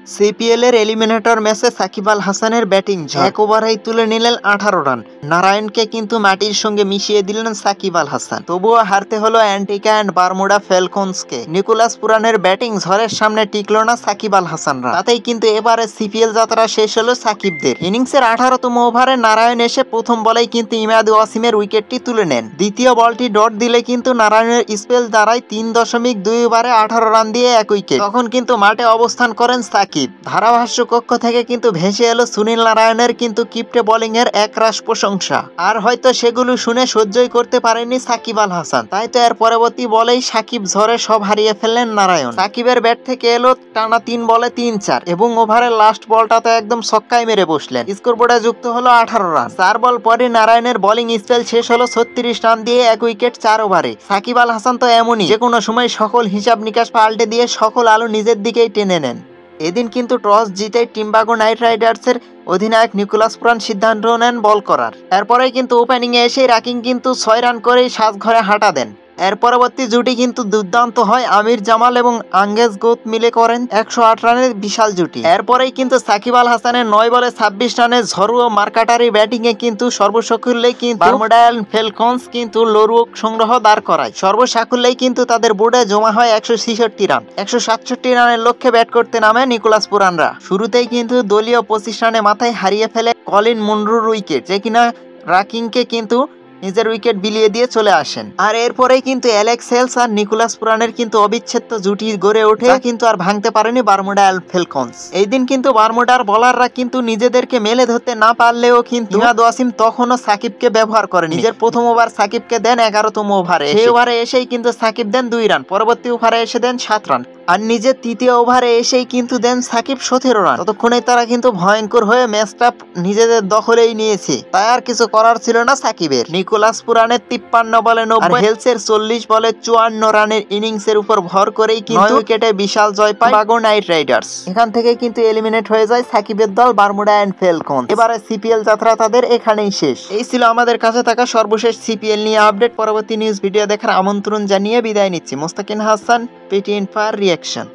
CPL এর eliminator ম্যাচে সাকিব আল হাসানের ব্যাটিং এক ওভারেই তুলে নিলেন 18 রান। নারায়ণকে কিন্তু মাটির সঙ্গে মিশিয়ে দিলেন সাকিব আল হাসান। তবুও হারতে হলো অ্যান্টিকা অ্যান্ড বারমুডা ফ্যালকনসকে। নিকোলাস পুরানের ব্যাটিং ঝড়ের সামনে টিকলো না সাকিব আল হাসানরা। তাতেই কিন্তু এবারে সিপিএল যাত্রা শেষ হলো সাকিবদের। ইনিংসের 18তম ওভারে নারায়ণ এসে প্রথম বলেই কিন্তু ইমাদ ওয়াসিমের উইকেটটি তুলে নেন। দ্বিতীয় বলটি ডট দিলে কিন্তু নারায়ণের স্পেল দাঁড়ায় 3.2 ওভারে 18 রান দিয়ে 1 উইকেট। তখন কিন্তু মাঠে অবস্থান করেন সাকিব। ধারাভাষ্য কক্ষ থেকে কিন্তু ভেসে এলো সুনীল নারায়ণের কিন্তু কিপ্টে বোলিং এর একরাশ প্রশংসা। আর হয়তো সেগুলো শুনে সহ্যই করতে পারেনি সাকিব আল হাসান। তাই তো এর পরবর্তী বলেই সাকিব ঝড়ে সব হারিয়ে ফেললেন নারায়ণ। সাকিবের ব্যাট থেকে এলো টানা 3 বলে 3-4 এবং ওভারের লাস্ট বলটাতে একদম ছক্কায় মেরে বসলেন। স্কোরবোর্ডে যুক্ত হলো 18 রান। 4 বল পরে নারায়ণের বোলিং স্পেল শেষ হলো 36 রান দিয়ে 1 উইকেট 4 ওভারে। সাকিব আল হাসান তো এমনই, যে কোনো সময় সকল হিসাব নিকাশ পাল্টে দিয়ে সকল আলো নিজের দিকেই টেনে নেন। এদিন কিন্তু টস জিতে টিম্বাগো নাইট রাইডার্সের অধিনায়ক নিকোলাস পুরান সিদ্ধান্ত নেন বল করার। এরপরেই কিন্তু ওপেনিংয়ে এসে রাকিং কিন্তু 6 রান করেই সাজঘরে হাঁটা দেন। এর পরবর্তী জুটি কিন্তু দুর্দান্ত হয়। আমির জামাল এবং আঙ্গেজ গোত মিলে করেন 108 রানের বিশাল জুটি। এরপরেই কিন্তু সাকিব আল হাসানের 9 বলে 26 রানের ঝড়ু ও মার্কাটারি ব্যাটিং এ কিন্তু সর্বসাকুল্যেই কিন্তু বারমুডা ফ্যালকনস কিন্তু লড়ুক সংগ্রহ দাঁড় করায়। সর্বসাকুল্যেই কিন্তু তাদের বোর্ডে জমা হয় 166 রান। 167 রানের লক্ষ্যে ব্যাট করতে নামে নিকোলাস পুরানরা। শুরুতেই কিন্তু দলীয় 25 রানে মাথায় হারিয়ে ফেলে কলিন মুনরোর উইকেট, যে কিনা রাকিংকে কিন্তু নিজের উইকেট বিলিয়ে দিয়ে চলে আসেন। আর এরপরেই কিন্তু অ্যালেক্স হেলস আর নিকোলাস পুরানের কিন্তু অবিচ্ছেদ্য জুটি গড়ে ওঠে, কিন্তু আর ভাঙতে পারেনি বারমুডা ফ্যালকনস। এই দিন কিন্তু বারমুডার বোলাররা কিন্তু নিজেদেরকে মেলে ধরতে না পারলেও কিন্তু ইমাদ ওয়াসিম তখনও সাকিবকে ব্যবহার করেন। নিজের প্রথম ওভার সাকিবকে দেন 11তম ওভারে। সেই ওভারে এসেই কিন্তু সাকিব দেন 2 রান, পরবর্তী ওভারে এসে দেন 7 রান, আর নিজের তৃতীয় ওভারে এসেই কিন্তু দেন সাকিব 17 রান। ততক্ষণে তারা কিন্তু ভয়ঙ্কর হয়ে ম্যাচটা নিজেদের দখলেই নিয়েছে। তাই আর কিছু করার ছিল না সাকিবের। নিকোলাস পুরানের 53 বলে 90, হেলসের 40 বলে 54 রানের ইনিংসের উপর ভর করেই কিন্তু 9 উইকেটে বিশাল জয় পায় টিম্বাগো নাইট রাইডার্স। এখান থেকে কিন্তু এলিমিনেট হয়ে যায় সাকিবের দল বারমুডা অ্যান্ড ফ্যালকনস। এবারে সিপিএল যাত্রা তাদের এখানেই শেষ। এই ছিল আমাদের কাছে থাকা সর্বশেষ সিপিএল নিয়ে আপডেট। পরবর্তী নিউজ ভিডিও দেখার আমন্ত্রণ জানিয়ে বিদায় নিচ্ছি। মোস্তাকিন হাসান, পেটি ইনফার রিয়াকশন।